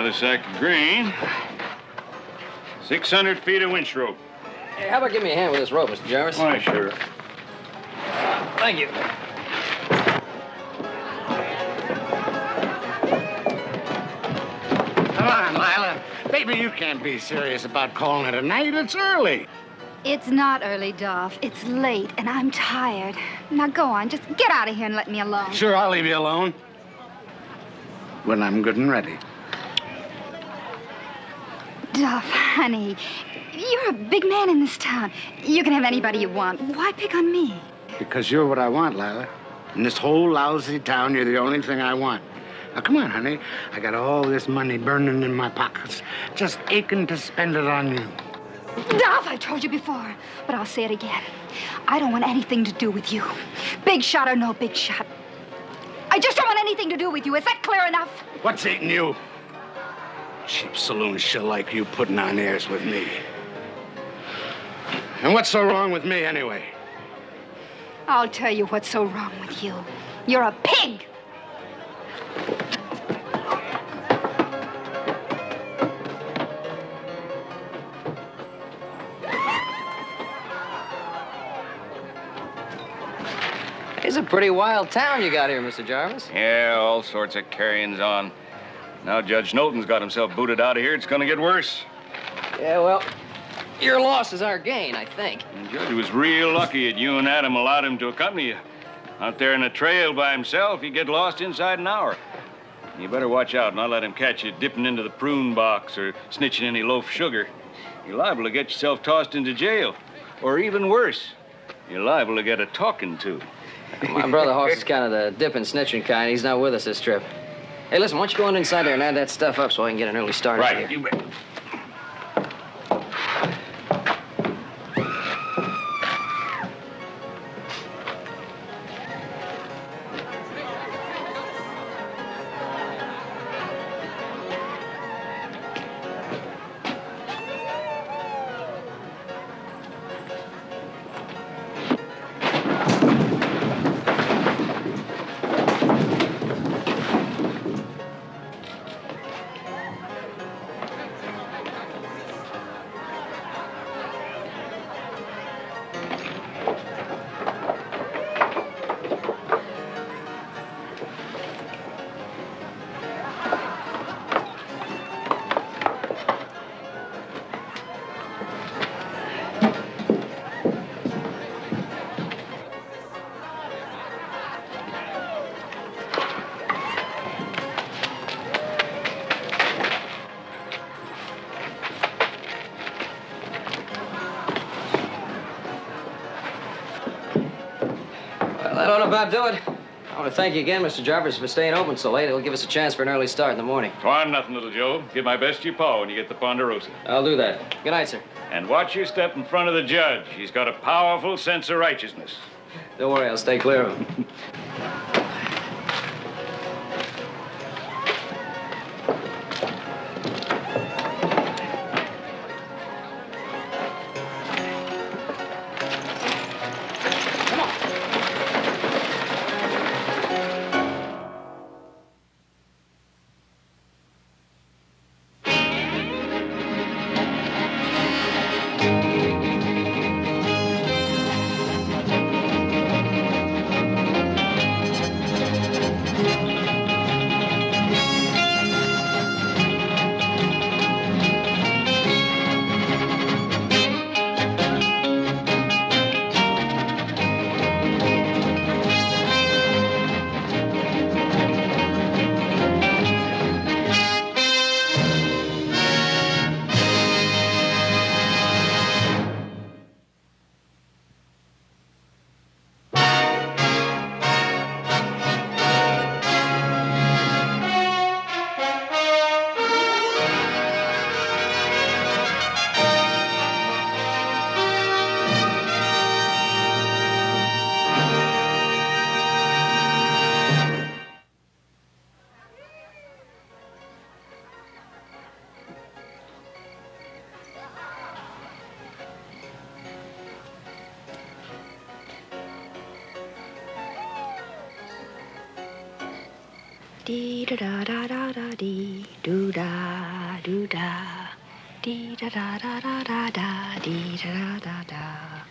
Another sack of Greene. 600 feet of winch rope. Hey, how about give me a hand with this rope, Mr. Jarvis? Why, sure. Thank you. Come on, Lyla. Baby, you can't be serious about calling it a night. It's early. It's not early, Dolph. It's late, and I'm tired. Now go on. Just get out of here and let me alone. Sure, I'll leave you alone. When I'm good and ready. Dolph, honey, you're a big man in this town. You can have anybody you want. Why pick on me? Because you're what I want, Lyla. In this whole lousy town, you're the only thing I want. Now, come on, honey. I got all this money burning in my pockets, just aching to spend it on you. Dolph, I told you before, but I'll say it again. I don't want anything to do with you. Big shot or no big shot. I just don't want anything to do with you. Is that clear enough? What's eating you? Cheap saloon shill like you putting on airs with me. And what's so wrong with me, anyway? I'll tell you what's so wrong with you. You're a pig! It's a pretty wild town you got here, Mr. Jarvis. Yeah, all sorts of carryings on. Now Judge Knowlton's got himself booted out of here. It's gonna get worse. Yeah, well, your loss is our gain, I think. The judge was real lucky that you and Adam allowed him to accompany you. Out there in the trail by himself, he'd get lost inside an hour. You better watch out and not let him catch you dipping into the prune box or snitching any loaf sugar. You're liable to get yourself tossed into jail. Or even worse, you're liable to get a talking to. My brother Hoss is kind of the dipping, snitching kind. He's not with us this trip. Hey, listen, why don't you go on inside there and add that stuff up so I can get an early start Right, here. you bet. That ought to about do it. I want to thank you again, Mr. Jarvis, for staying open so late. It'll give us a chance for an early start in the morning. Why, nothing, little Joe. Give my best to your pa when you get the Ponderosa. I'll do that. Good night, sir. And watch your step in front of the judge. He's got a powerful sense of righteousness. Don't worry, I'll stay clear of him. Dee da da da da da dee doo da doo da. Dee da da da da da da dee da da da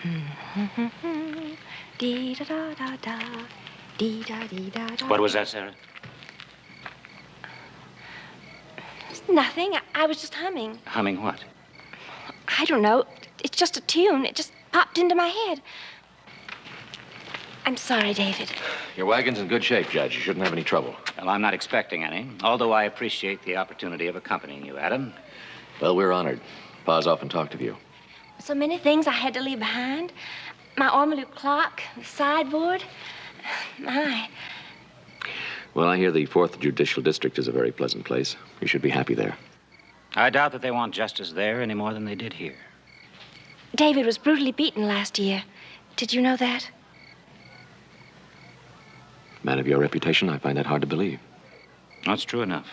da. Dee da da da da. Dee da dee da da. What was that, Sarah? Nothing. I was just humming. Humming what? I don't know. It's just a tune. It just popped into my head. I'm sorry, David. Your wagon's in good shape, Judge. You shouldn't have any trouble. Well, I'm not expecting any, although I appreciate the opportunity of accompanying you, Adam. Well, we're honored. Pa's often talked of you. So many things I had to leave behind. My ormolu clock, the sideboard. My. Well, I hear the 4th Judicial District is a very pleasant place. You should be happy there. I doubt that they want justice there any more than they did here. David was brutally beaten last year. Did you know that? Man of your reputation, I find that hard to believe. That's true enough.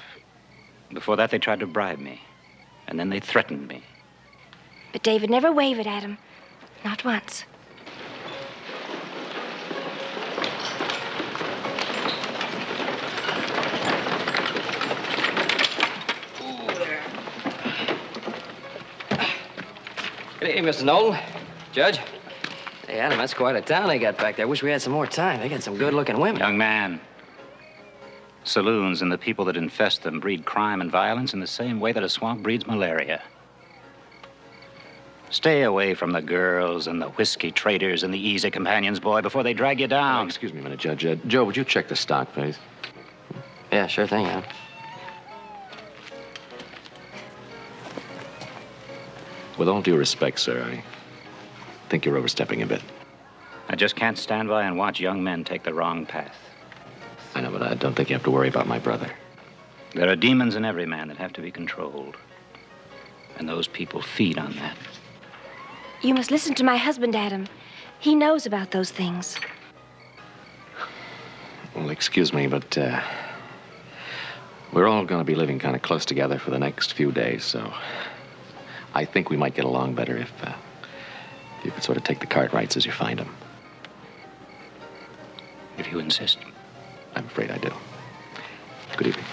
Before that, they tried to bribe me. And then they threatened me. But David never wavered, Adam. Not once. Good evening, Mr. Knowlton. Judge. Hey, Adam, that's quite a town they got back there. Wish we had some more time. They got some good-looking women. Young man, saloons and the people that infest them breed crime and violence in the same way that a swamp breeds malaria. Stay away from the girls and the whiskey traders and the easy companions, boy, before they drag you down. Excuse me a minute, Judge. Joe, would you check the stock, please? Yeah, sure thing, Adam. With all due respect, sir, I think you're overstepping a bit. I just can't stand by and watch young men take the wrong path. I know, but I don't think you have to worry about my brother. There are demons in every man that have to be controlled. And those people feed on that. You must listen to my husband, Adam. He knows about those things. Well, excuse me, but we're all going to be living kind of close together for the next few days, so I think we might get along better if you could sort of take the Cartwrights as you find them. If you insist. I'm afraid I do. Good evening.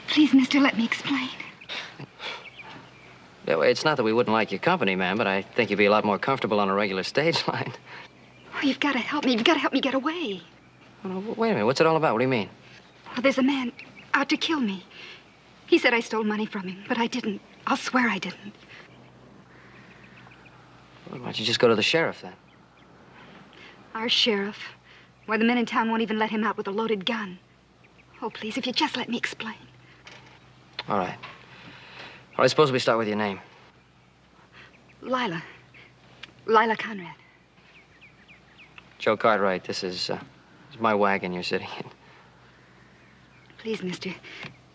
Please, mister, let me explain. Yeah, well, it's not that we wouldn't like your company, ma'am, but I think you'd be a lot more comfortable on a regular stage line. Oh, you've got to help me. You've got to help me get away. Oh, no, wait a minute. What's it all about? What do you mean? Oh, there's a man out to kill me. He said I stole money from him, but I didn't. I'll swear I didn't. Well, why don't you just go to the sheriff, then? Our sheriff. Why, the men in town won't even let him out with a loaded gun. Oh, please, if you just let me explain. All right. All right, suppose we start with your name. Lila. Lila Conrad. Joe Cartwright, this is my wagon you're sitting in. Please, mister.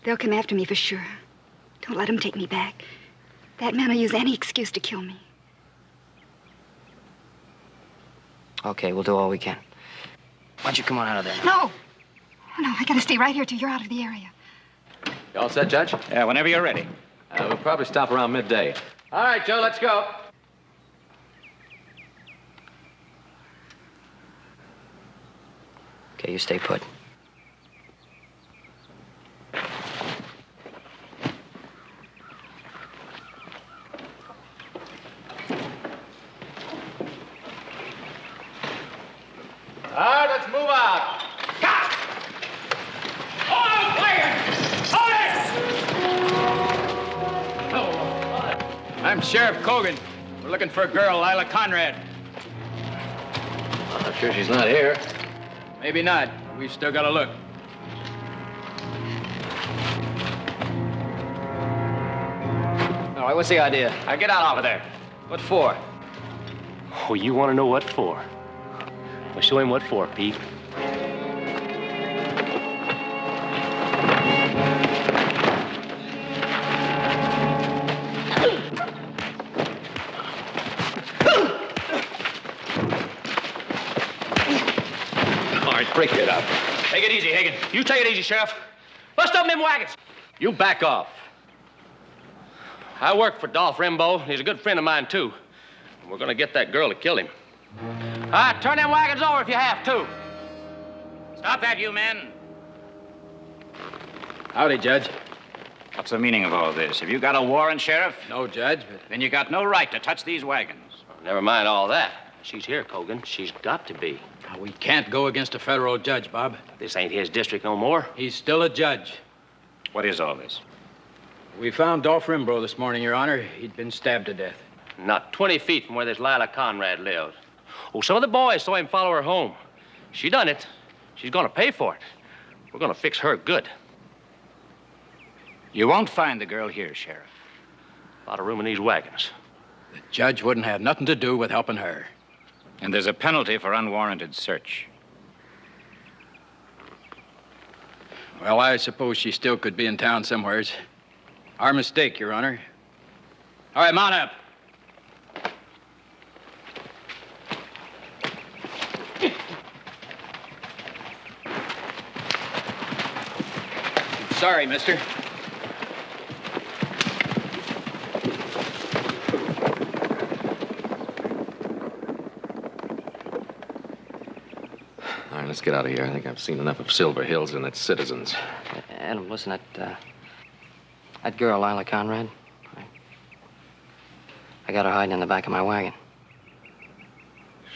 They'll come after me for sure. Don't let them take me back. That man will use any excuse to kill me. Okay, we'll do all we can. Why don't you come on out of there? No! No, I gotta stay right here till you're out of the area. You all set, Judge? Yeah, whenever you're ready. We'll probably stop around midday. All right, Joe, let's go. Okay, you stay put. All right, let's move out. I'm Sheriff Cogan. We're looking for a girl, Lila Conrad. I'm sure she's not here. Maybe not. We've still got to look. All right, what's the idea? Now get out over there. What for? Oh, you want to know what for? Well, show him what for, Pete. Take it easy, Hagen. You take it easy, Sheriff. Bust open them wagons. You back off. I work for Dolph Rimbaud. He's a good friend of mine, too. We're gonna get that girl that killed him. All right, turn them wagons over if you have to. Stop that, you men. Howdy, Judge. What's the meaning of all this? Have you got a warrant, Sheriff? No, Judge, but... Then you got no right to touch these wagons. Never mind all that. She's here, Cogan. She's got to be. We can't go against a federal judge, Bob. This ain't his district no more. He's still a judge. What is all this? We found Dolph Rimbaud this morning, Your Honor. He'd been stabbed to death. Not 20 feet from where this Lila Conrad lived. Oh, some of the boys saw him follow her home. She done it. She's gonna pay for it. We're gonna fix her good. You won't find the girl here, Sheriff. A lot of room in these wagons. The judge wouldn't have nothing to do with helping her. And there's a penalty for unwarranted search. Well, I suppose she still could be in town somewheres. Our mistake, Your Honor. All right, mount up. Sorry, mister. All right, let's get out of here. I think I've seen enough of Silver Hills and its citizens. Adam, listen, that girl, Lila Conrad, I got her hiding in the back of my wagon.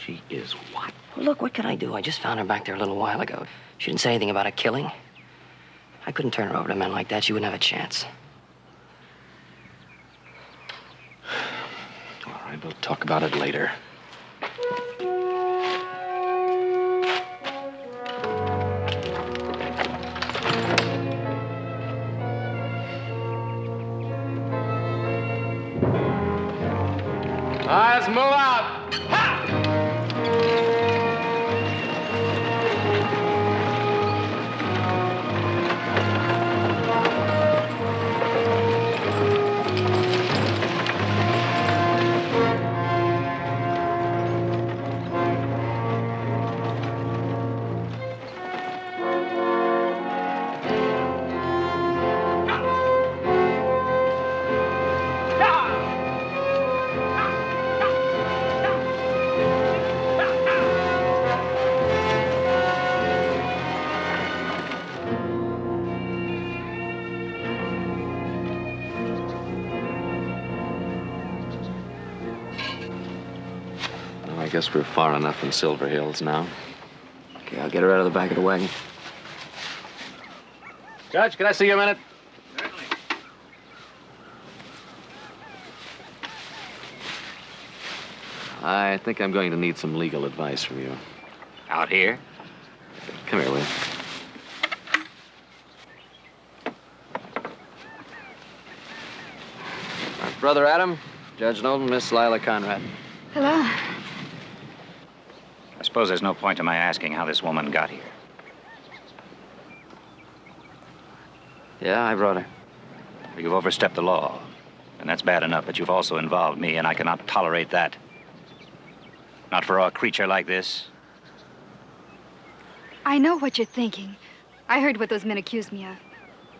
She is what? Well, look, what could I do? I just found her back there a little while ago. She didn't say anything about a killing. I couldn't turn her over to men like that. She wouldn't have a chance. All right, we'll talk about it later. Let's move out. I guess we're far enough in Silver Hills now. Okay, I'll get her out of the back of the wagon. Judge, can I see you a minute? I think I'm going to need some legal advice from you. Out here? Come here, will you? Brother Adam, Judge Knowlton, Miss Lila Conrad. Hello. I suppose there's no point to my asking how this woman got here. Yeah, I brought her. You've overstepped the law, and that's bad enough, but you've also involved me, and I cannot tolerate that. Not for a creature like this. I know what you're thinking. I heard what those men accused me of,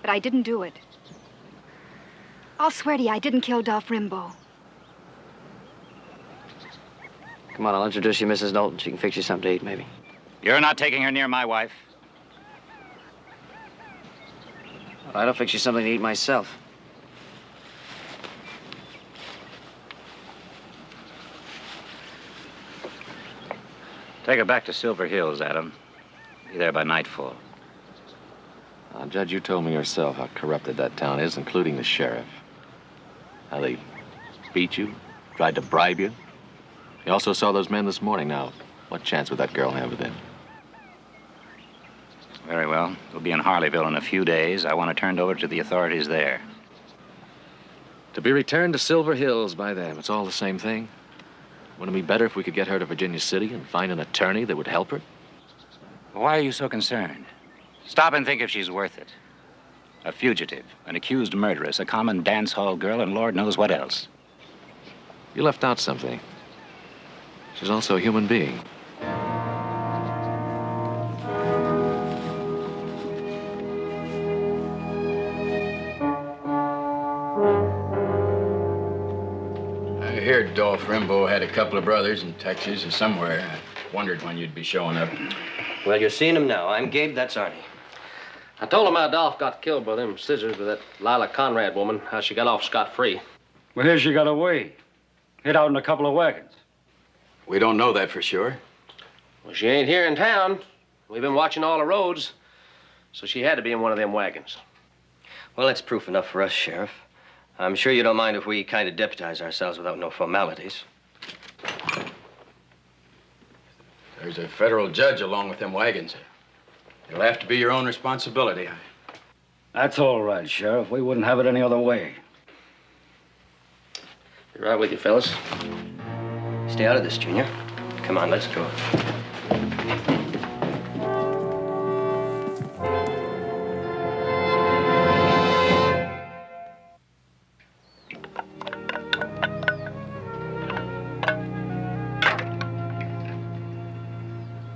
but I didn't do it. I'll swear to you, I didn't kill Dolph Rimbaud. Come on, I'll introduce you, Mrs. Knowlton. She can fix you something to eat, maybe. You're not taking her near my wife. All right, I'll fix you something to eat myself. Take her back to Silver Hills, Adam. Be there by nightfall. Judge, you told me yourself how corrupted that town is, including the sheriff. How they beat you, tried to bribe you. You also saw those men this morning. Now, what chance would that girl have with them? Very well. We'll be in Harleyville in a few days. I want her turned over to the authorities there. To be returned to Silver Hills by them. It's all the same thing. Wouldn't it be better if we could get her to Virginia City and find an attorney that would help her? Why are you so concerned? Stop and think if she's worth it. A fugitive, an accused murderess, a common dance hall girl, and Lord knows what else. You left out something. She's also a human being. heard Dolph Rimbaud had a couple of brothers in Texas or somewhere. I wondered when you'd be showing up. Well, you're seeing him now. I'm Gabe, that's Arnie. I told him how Dolph got killed by them scissors with that Lila Conrad woman, how she got off scot-free. Well, here she got away. Hid out in a couple of wagons. We don't know that for sure. Well, she ain't here in town. We've been watching all the roads, so she had to be in one of them wagons. Well, that's proof enough for us, Sheriff. I'm sure you don't mind if we kind of deputize ourselves without no formalities. There's a federal judge along with them wagons. It'll have to be your own responsibility. That's all right, Sheriff. We wouldn't have it any other way. Be right with you, fellas. Stay out of this, Junior. Come on, let's go.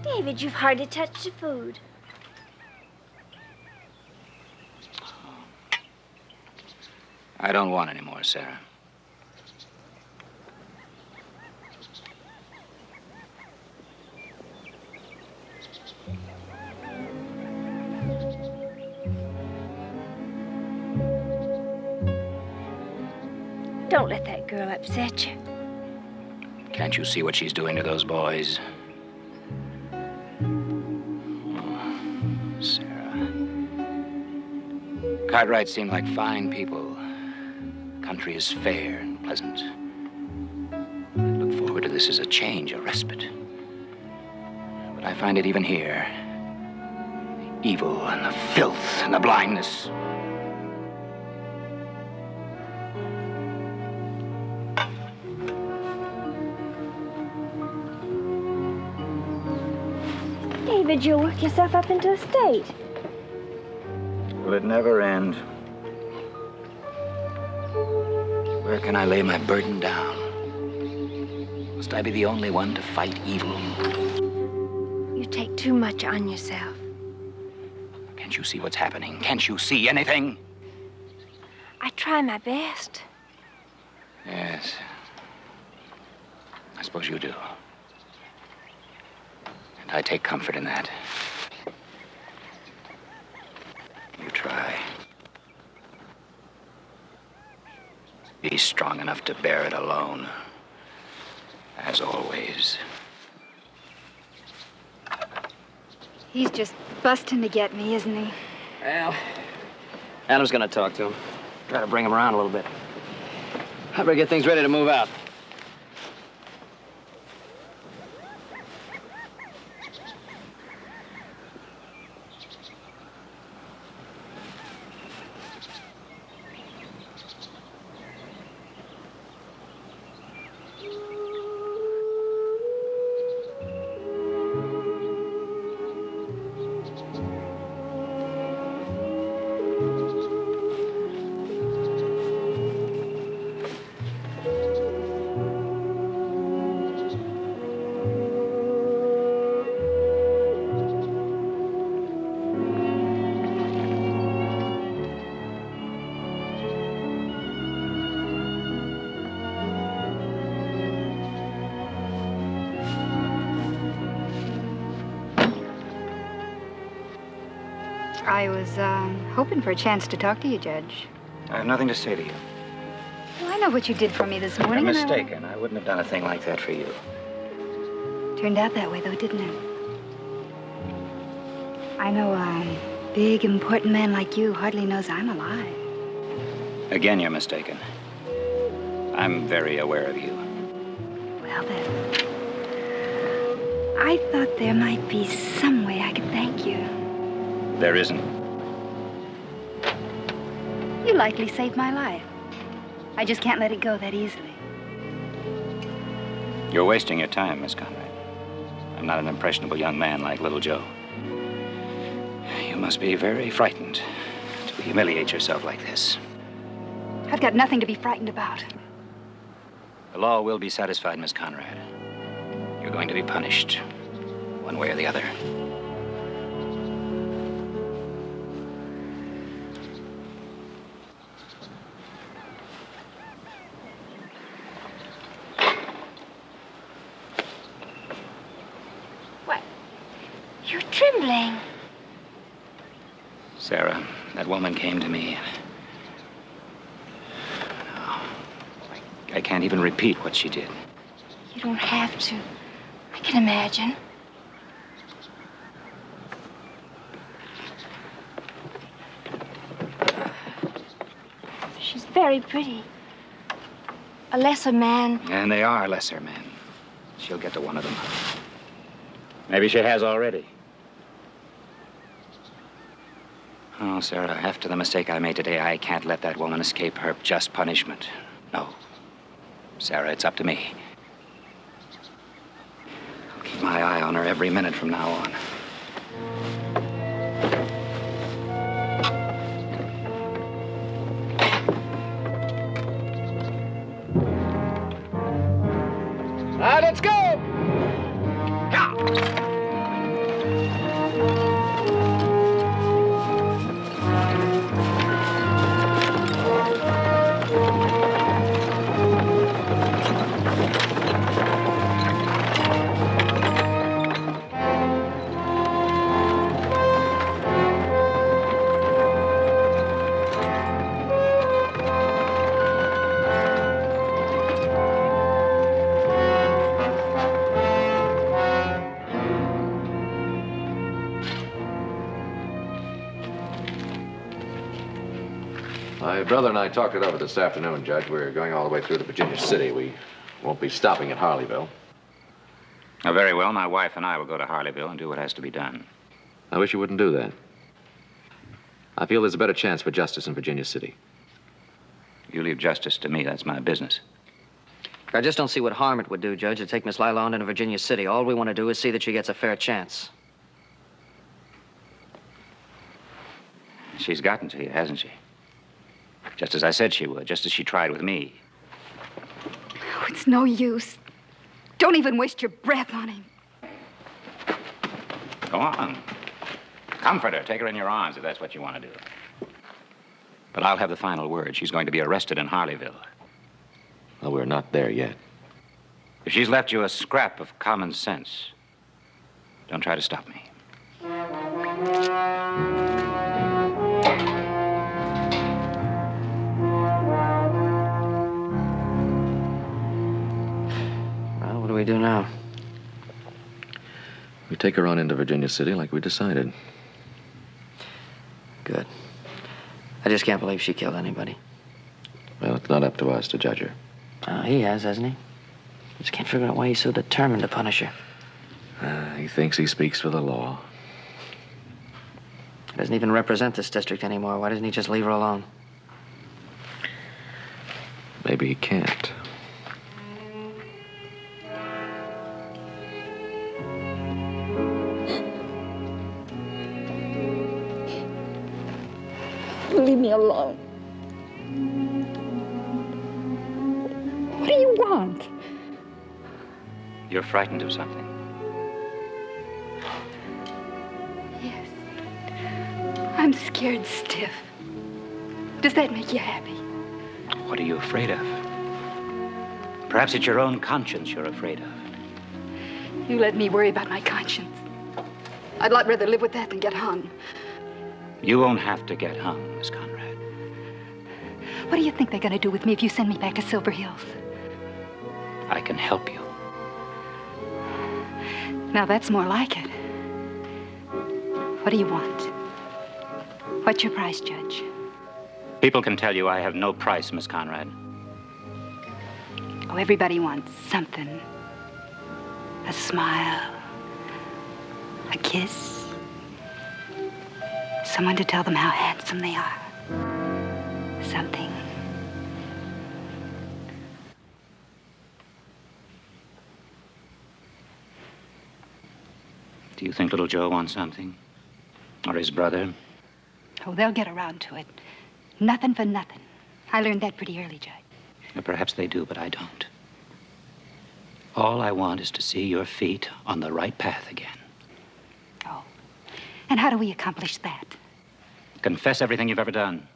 David, you've hardly touched the food. I don't want any more, Sarah. Don't let that girl upset you. Can't you see what she's doing to those boys? Sarah. Cartwrights seem like fine people. Country is fair and pleasant. I look forward to this as a change, a respite. But I find it even here. The evil and the filth and the blindness. David, you'll work yourself up into a state. Will it never end? Where can I lay my burden down? Must I be the only one to fight evil? You take too much on yourself. Can't you see what's happening? Can't you see anything? I try my best. Yes. I suppose you do. And I take comfort in that. You try. Be strong enough to bear it alone. As always. He's just busting to get me, isn't he? Well, Adam's gonna talk to him. Try to bring him around a little bit. I better get things ready to move out. I was hoping for a chance to talk to you, Judge. I have nothing to say to you. Well, I know what you did for me this morning. You're and mistaken. I wouldn't have done a thing like that for you. Turned out that way, though, didn't it? I know a big, important man like you hardly knows I'm alive. Again, you're mistaken. I'm very aware of you. Well, then, I thought there might be some way I could thank you. There isn't. You likely saved my life. I just can't let it go that easily. You're wasting your time, Miss Conrad. I'm not an impressionable young man like Little Joe. You must be very frightened to humiliate yourself like this. I've got nothing to be frightened about. The law will be satisfied, Miss Conrad. You're going to be punished, one way or the other. trembling. Sarah, that woman came to me. I can't even repeat what she did. You don't have to. I can imagine. She's very pretty. A lesser man. And they are lesser men. She'll get to one of them. Maybe she has already. Oh, Sarah, after the mistake I made today, I can't let that woman escape her just punishment. No. Sarah, it's up to me. I'll keep my eye on her every minute from now on. All right, let's go! My brother and I talked it over this afternoon, Judge. We're going all the way through to Virginia City. We won't be stopping at Harleyville. Oh, very well. My wife and I will go to Harleyville and do what has to be done. I wish you wouldn't do that. I feel there's a better chance for justice in Virginia City. You leave justice to me. That's my business. I just don't see what harm it would do, Judge, to take Miss Lyla on into Virginia City. All we want to do is see that she gets a fair chance. She's gotten to you, hasn't she? Just as I said she would, just as she tried with me. Oh, it's no use. Don't even waste your breath on him. Go on. Comfort her. Take her in your arms if that's what you want to do. But I'll have the final word. She's going to be arrested in Harleyville. Well, we're not there yet. If she's left you a scrap of common sense, don't try to stop me. Well, what do we do now? We take her on into Virginia City like we decided. Good. I just can't believe she killed anybody. Well, it's not up to us to judge her. He has, hasn't he? Just can't figure out why he's so determined to punish her. He thinks he speaks for the law. He doesn't even represent this district anymore. Why doesn't he just leave her alone? Maybe he can't. Leave me alone. What do you want? You're frightened of something. Yes. I'm scared stiff. Does that make you happy? What are you afraid of? Perhaps it's your own conscience you're afraid of. You let me worry about my conscience. I'd a lot rather live with that than get hung. You won't have to get hung, Miss Conrad. What do you think they're going to do with me if you send me back to Silver Hills? I can help you. Now, that's more like it. What do you want? What's your price, Judge? People can tell you I have no price, Miss Conrad. Oh, everybody wants something. A smile. A kiss. Someone to tell them how handsome they are. Something. Do you think little Joe wants something? Or his brother? Oh, they'll get around to it. Nothing for nothing. I learned that pretty early, Judge. Or perhaps they do, but I don't. All I want is to see your feet on the right path again. Oh. And how do we accomplish that? Confess everything you've ever done.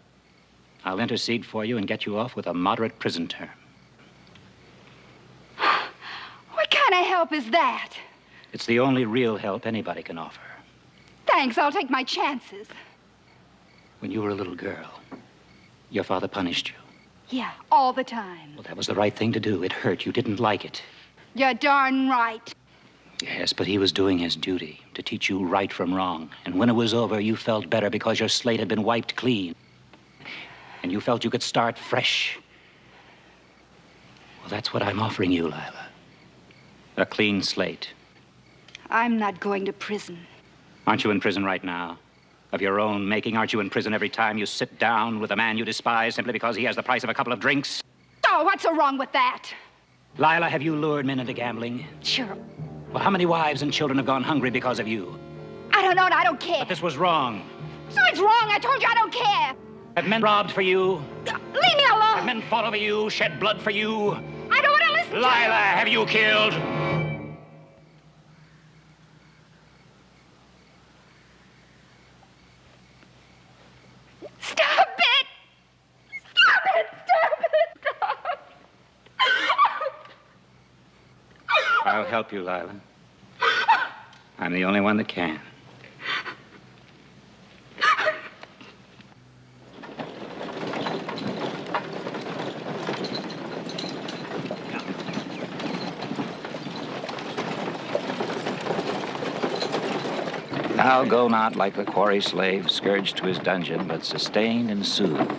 I'll intercede for you and get you off with a moderate prison term. What kind of help is that? It's the only real help anybody can offer. Thanks, I'll take my chances. When you were a little girl, your father punished you. Yeah, all the time. Well, that was the right thing to do. It hurt. You didn't like it. You're darn right. Yes, but he was doing his duty to teach you right from wrong. And when it was over, you felt better because your slate had been wiped clean. And you felt you could start fresh. Well, that's what I'm offering you, Lyla. A clean slate. I'm not going to prison. Aren't you in prison right now? Of your own making, aren't you in prison every time you sit down with a man you despise simply because he has the price of a couple of drinks? Oh, what's so wrong with that? Lyla, have you lured men into gambling? Sure. Well, how many wives and children have gone hungry because of you? I don't know and I don't care. But this was wrong. So it's wrong. I told you I don't care. Have men robbed for you? Leave me alone. Have men fought over you, shed blood for you? I don't want to listen to you. Lyla, have you killed? Stop it! Stop it! Stop it! Stop! I'll help you, Lyla. I'm the only one that can. Now go not like the quarry slave, scourged to his dungeon, but sustained and soothed.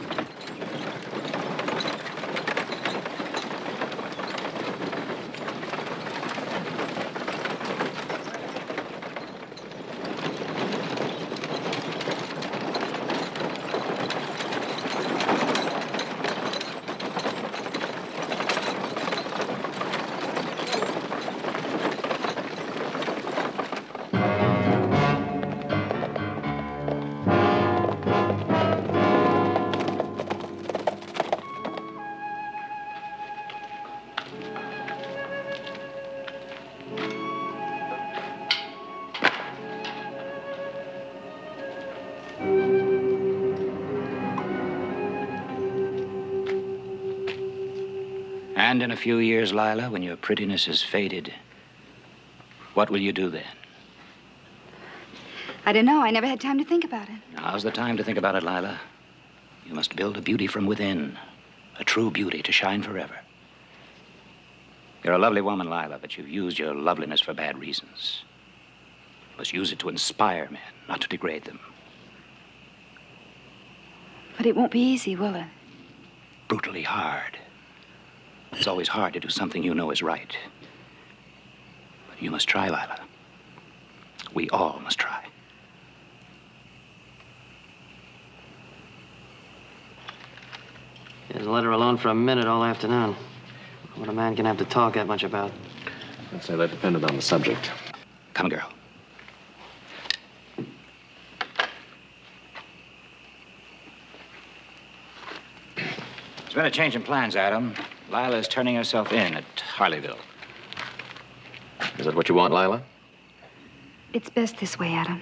And in a few years, Lyla, when your prettiness has faded, what will you do then? I don't know. I never had time to think about it. Now's the time to think about it, Lyla. You must build a beauty from within, a true beauty to shine forever. You're a lovely woman, Lyla, but you've used your loveliness for bad reasons. You must use it to inspire men, not to degrade them. But it won't be easy, will it? Brutally hard. It's always hard to do something you know is right. But you must try, Lyla. We all must try. Just let her alone for a minute all afternoon. What a man can have to talk that much about. I'd say that depended on the subject. Come, girl. There's been a change in plans, Adam. Lila's turning herself in at Harleyville. Is that what you want, Lyla? It's best this way, Adam.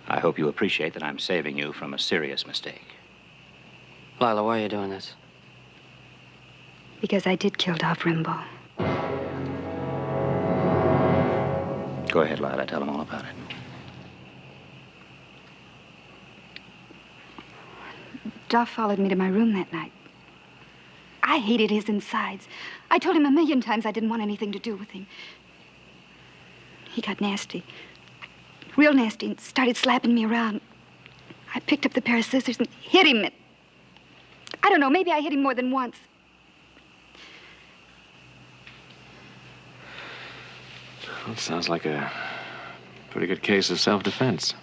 I hope you appreciate that I'm saving you from a serious mistake. Lyla, why are you doing this? Because I did kill Dolph Rimbaud. Go ahead, Lyla. Tell them all about it. Dolph followed me to my room that night. I hated his insides. I told him 1,000,000 times I didn't want anything to do with him. He got nasty. Real nasty, and started slapping me around. I picked up the pair of scissors and hit him. I don't know, maybe I hit him more than once. Well, it sounds like a pretty good case of self-defense.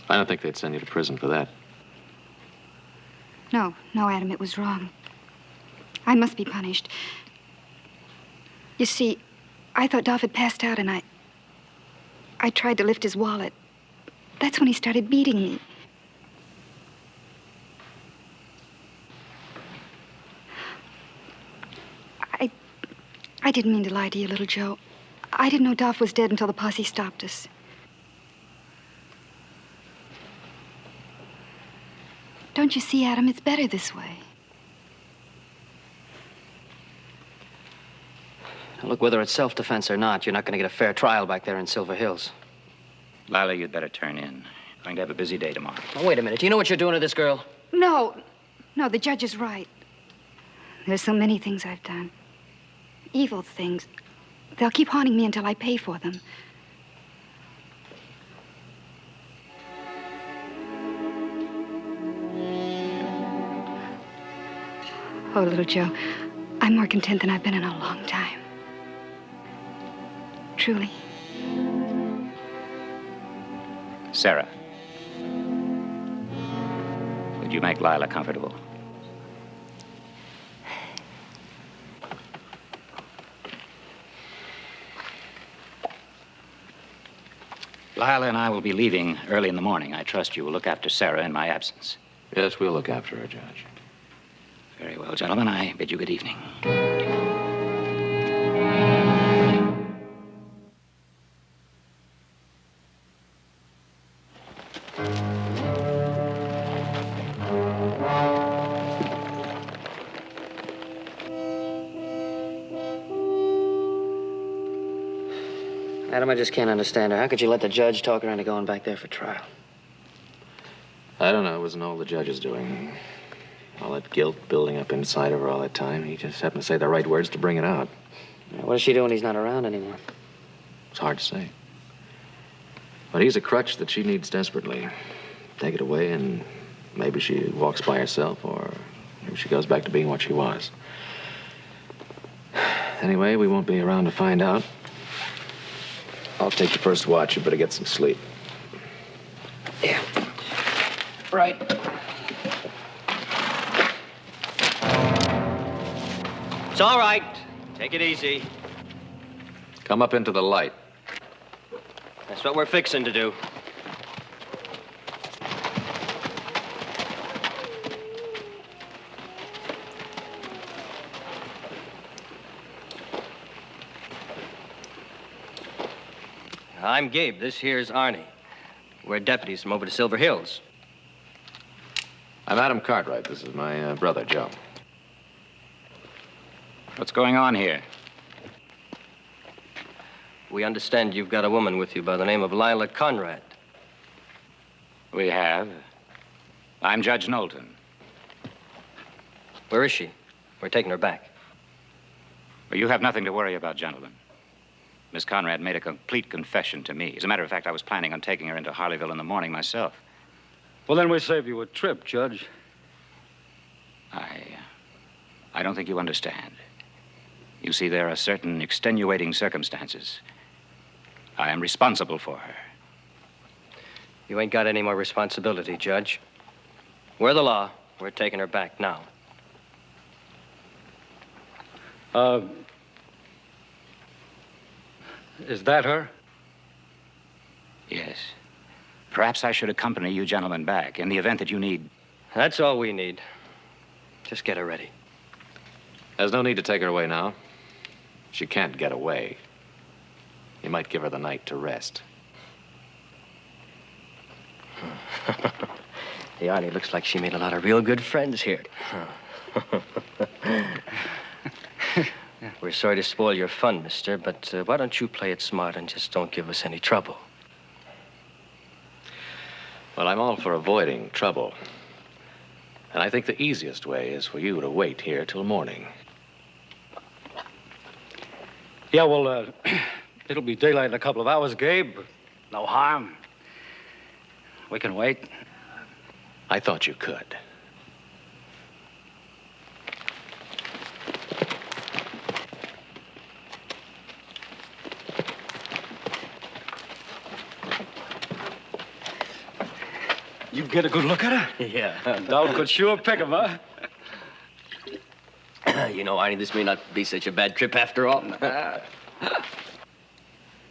I don't think they'd send you to prison for that. No, Adam, it was wrong. I must be punished. You see, I thought Dolph had passed out, and I tried to lift his wallet. That's when he started beating me. I didn't mean to lie to you, little Joe. I didn't know Dolph was dead until the posse stopped us. Don't you see, Adam? It's better this way. Now, look, whether it's self-defense or not, you're not going to get a fair trial back there in Silver Hills. Lyla, you'd better turn in. Going to have a busy day tomorrow. Oh, wait a minute. Do you know what you're doing to this girl? No, the judge is right. There's so many things I've done. Evil things. They'll keep haunting me until I pay for them. Oh, little Joe, I'm more content than I've been in a long time. Truly. Sarah, would you make Lyla comfortable? Lyla and I will be leaving early in the morning. I trust you will look after Sarah in my absence. Yes, we'll look after her, Judge. Very well, gentlemen. I bid you good evening. Adam, I just can't understand her. How could you let the judge talk her into going back there for trial? I don't know. It wasn't all the judge is doing. All that guilt building up inside of her all that time. He just happened to say the right words to bring it out. What does she do when he's not around anymore? It's hard to say. But he's a crutch that she needs desperately. Take it away and maybe she walks by herself or maybe she goes back to being what she was. Anyway, we won't be around to find out. I'll take the first watch. You better get some sleep. Yeah. Right. It's all right. Take it easy. Come up into the light. That's what we're fixing to do. I'm Gabe. This here's Arnie. We're deputies from over to Silver Hills. I'm Adam Cartwright. This is my brother, Joe. What's going on here? We understand you've got a woman with you by the name of Lila Conrad. We have. I'm Judge Knowlton. Where is she? We're taking her back. Well, you have nothing to worry about, gentlemen. Miss Conrad made a complete confession to me. As a matter of fact, I was planning on taking her into Harleyville in the morning myself. Well, then we save you a trip, Judge. I don't think you understand. You see, there are certain extenuating circumstances. I am responsible for her. You ain't got any more responsibility, Judge. We're the law. We're taking her back now. Is that her? Yes. Perhaps I should accompany you gentlemen back in the event that you need... That's all we need. Just get her ready. There's no need to take her away now. She can't get away. You might give her the night to rest. The Arnie looks like she made a lot of real good friends here. We're sorry to spoil your fun, mister, but why don't you play it smart and just don't give us any trouble? Well, I'm all for avoiding trouble. And I think the easiest way is for you to wait here till morning. Yeah, well, it'll be daylight in a couple of hours, Gabe. No harm. We can wait. I thought you could. You get a good look at her? Yeah. Dowd could sure pick him, huh? You know, Arnie, this may not be such a bad trip after all.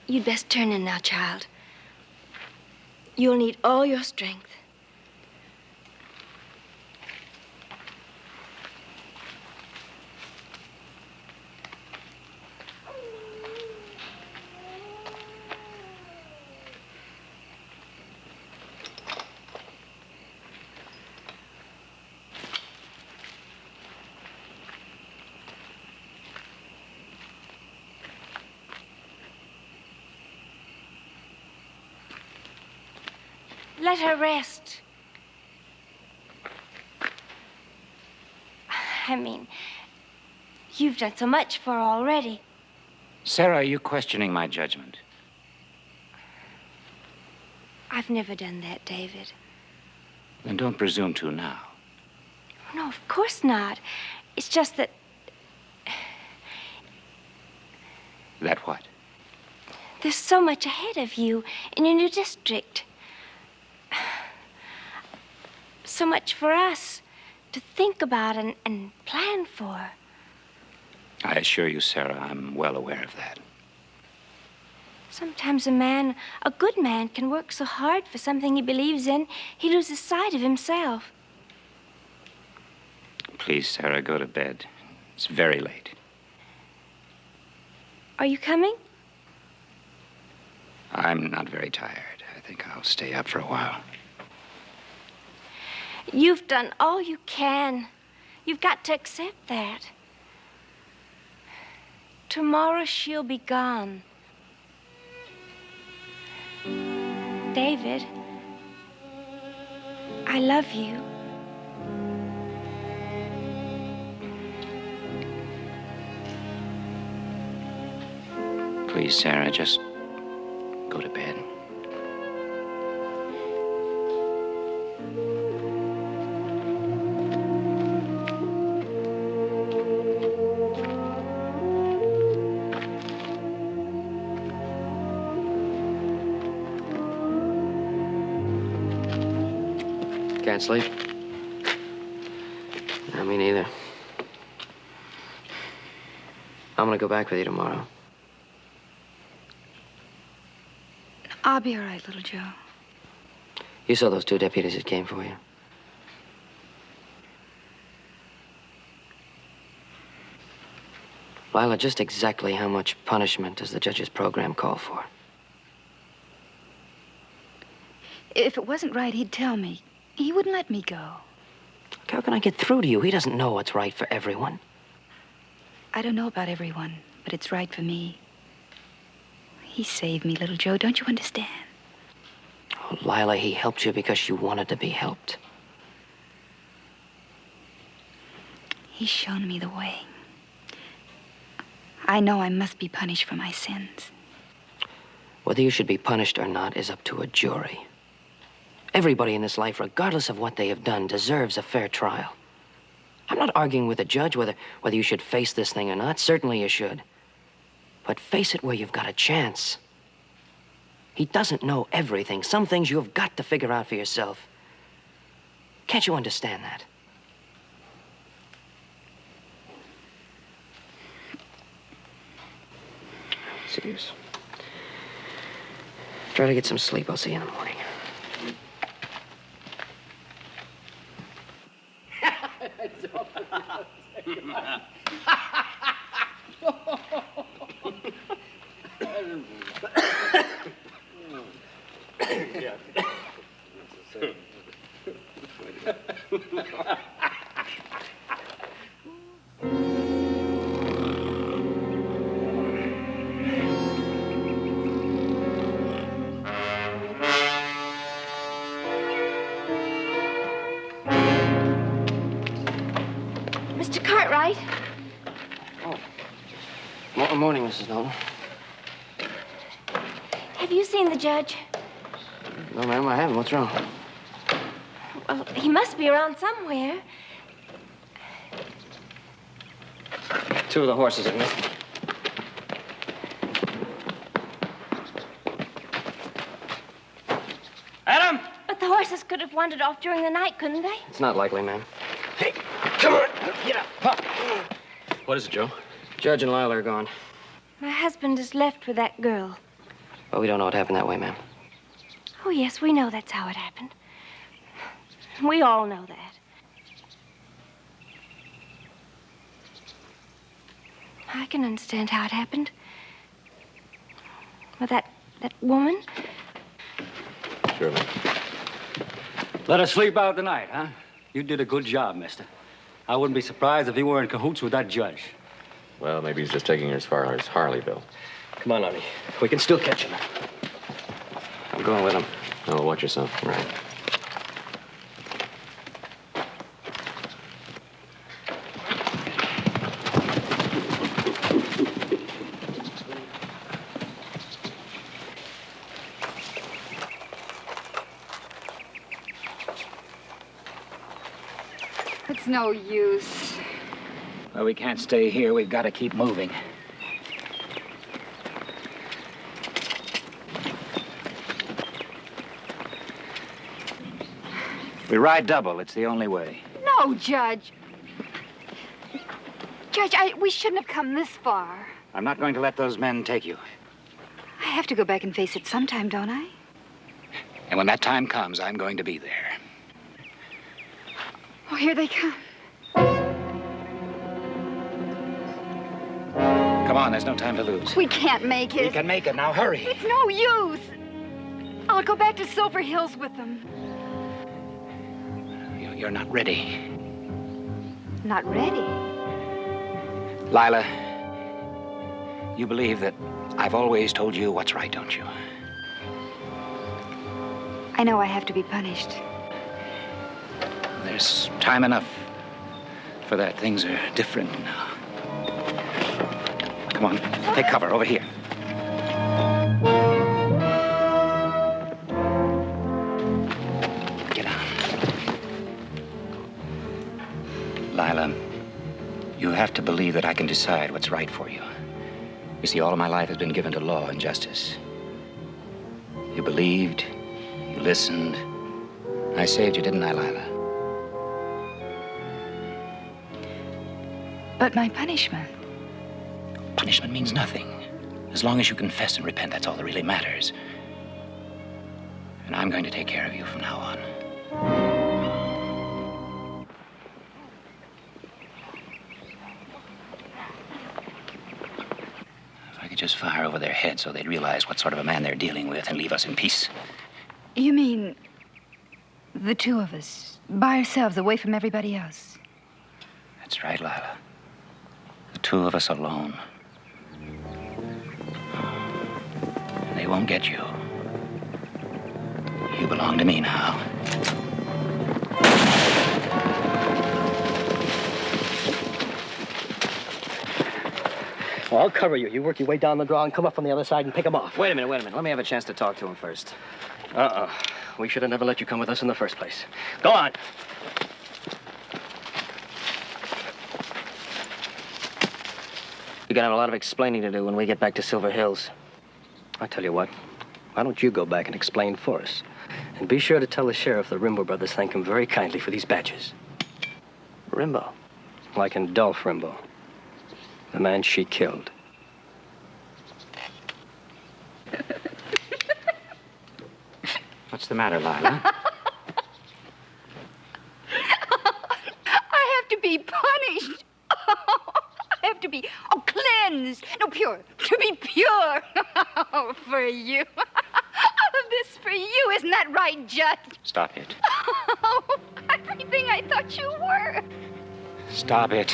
You'd best turn in now, child. You'll need all your strength. Let her rest. I mean, you've done so much for her already. Sarah, are you questioning my judgment? I've never done that, David. Then don't presume to now. No, of course not. It's just that... That what? There's so much ahead of you in your new district. So much for us to think about and plan for. I assure you, Sarah, I'm well aware of that. Sometimes a good man, can work so hard for something he believes in, he loses sight of himself. Please, Sarah, go to bed. It's very late. Are you coming? I'm not very tired. I think I'll stay up for a while. You've done all you can. You've got to accept that. Tomorrow she'll be gone. David, I love you. Please, Sarah, just go to bed. Can't sleep? No, me neither. I'm gonna go back with you tomorrow. I'll be all right, little Joe. You saw those two deputies that came for you. Lyla, just exactly how much punishment does the judge's program call for? If it wasn't right, he'd tell me. He wouldn't let me go. How can I get through to you? He doesn't know what's right for everyone. I don't know about everyone, but it's right for me. He saved me, little Joe. Don't you understand? Oh, Lyla, he helped you because you wanted to be helped. He's shown me the way. I know I must be punished for my sins. Whether you should be punished or not is up to a jury. Everybody in this life, regardless of what they have done, deserves a fair trial. I'm not arguing with a judge whether you should face this thing or not. Certainly you should. But face it where you've got a chance. He doesn't know everything. Some things you've got to figure out for yourself. Can't you understand that? Serious. Try to get some sleep. I'll see you in the morning. Mr. Cartwright? Good morning, Mrs. Knowlton. Have you seen the judge? No, ma'am, I haven't. What's wrong? Well, he must be around somewhere. Two of the horses are missing. Adam! But the horses could have wandered off during the night, couldn't they? It's not likely, ma'am. Hey, come on. Get up. Pop. What is it, Joe? Judge and Lyla are gone. My husband is left with that girl. But we don't know what happened that way, ma'am. Oh, yes, we know that's how it happened. We all know that. I can understand how it happened. With that woman. Surely. Let us sleep out the night, huh? You did a good job, mister. I wouldn't be surprised if he were in cahoots with that judge. Well, maybe he's just taking her as far as Harleyville. Come on, Arnie. We can still catch him. I'm going with him. Oh, watch yourself. Right. It's no use. Well, we can't stay here. We've got to keep moving. We ride double. It's the only way. No, Judge. Judge, we shouldn't have come this far. I'm not going to let those men take you. I have to go back and face it sometime, don't I? And when that time comes, I'm going to be there. Oh, here they come. Come on, there's no time to lose. We can't make it. We can make it. Now, hurry. It's no use. I'll go back to Silver Hills with them. You're not ready. Not ready? Lyla, you believe that I've always told you what's right, don't you? I know I have to be punished. There's time enough for that. Things are different now. Come on, take cover over here. Get on. Lyla, you have to believe that I can decide what's right for you. You see, all of my life has been given to law and justice. You believed, you listened. I saved you, didn't I, Lyla? But my punishment? Punishment means nothing. As long as you confess and repent, that's all that really matters. And I'm going to take care of you from now on. If I could just fire over their heads so they'd realize what sort of a man they're dealing with and leave us in peace. You mean the two of us, by ourselves, away from everybody else? That's right, Lyla. The two of us alone. They won't get you. You belong to me now. Well, I'll cover you. You work your way down the draw and come up from the other side and pick him off. Wait a minute. Let me have a chance to talk to him first. We should have never let you come with us in the first place. Go on. You're gonna have a lot of explaining to do when we get back to Silver Hills. I tell you what, why don't you go back and explain for us? And be sure to tell the sheriff the Rimbaud brothers thank him very kindly for these badges. Rimbaud? Like Adolphe Rimbaud, the man she killed. What's the matter, Lyla? I have to be punished. I have to be, cleansed. No, pure. To be pure. Oh, for you. All of this for you. Isn't that right, Judge? Stop it. Oh, everything I thought you were. Stop it.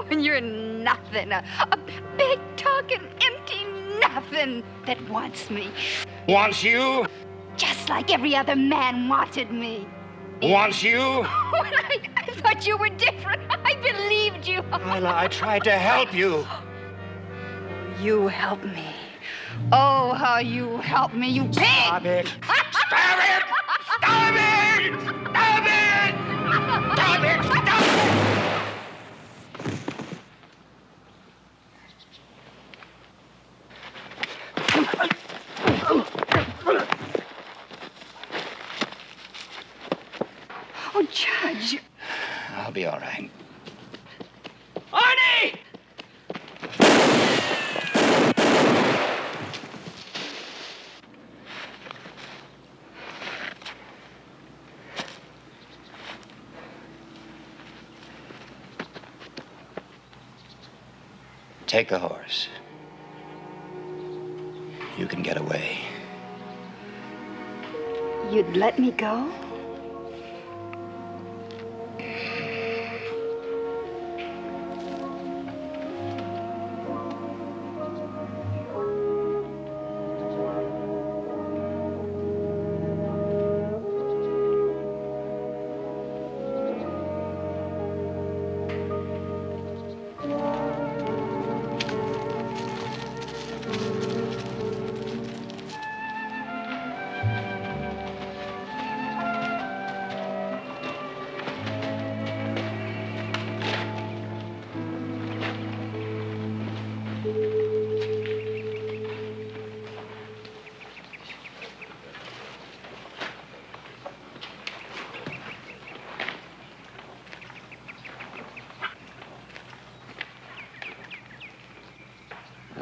When you're nothing. A big talking, empty nothing that wants me. Wants you? Just like every other man wanted me. Wants you? I thought you were different. I believed you. Lyla, I tried to help you. You helped me. Oh, how you helped me, you pig! Stop it. Stop it! Stop it! Stop it! Stop it! Stop it! Oh, Judge. I'll be all right. Arnie! Take the horse. You can get away. You'd let me go?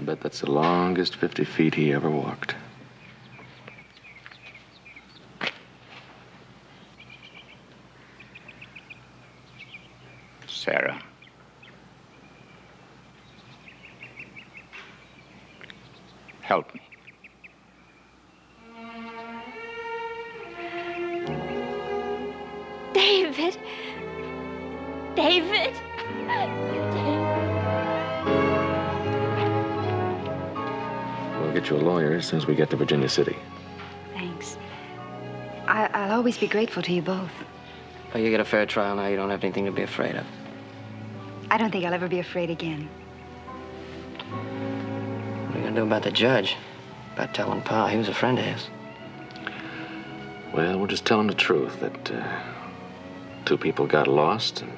bet that's the longest 50 feet he ever walked. Sarah. Help me. David. David. We'll get you a lawyer as soon as we get to Virginia City. Thanks. I'll always be grateful to you both. Oh, you get a fair trial now. You don't have anything to be afraid of. I don't think I'll ever be afraid again. What are you gonna do about the judge? About telling Pa he was a friend of his? Well, we'll just tell him the truth, that two people got lost and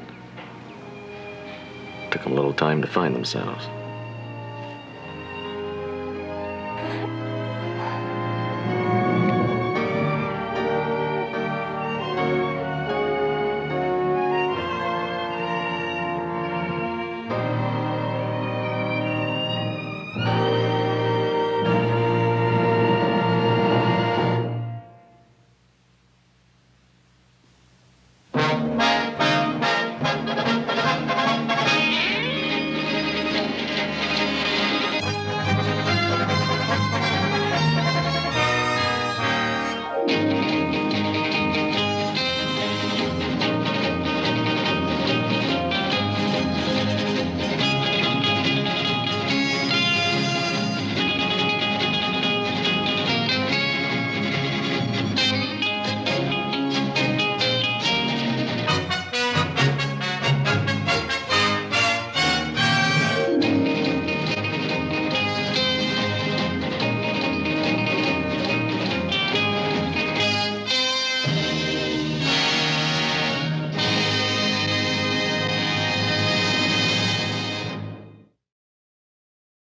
took them a little time to find themselves.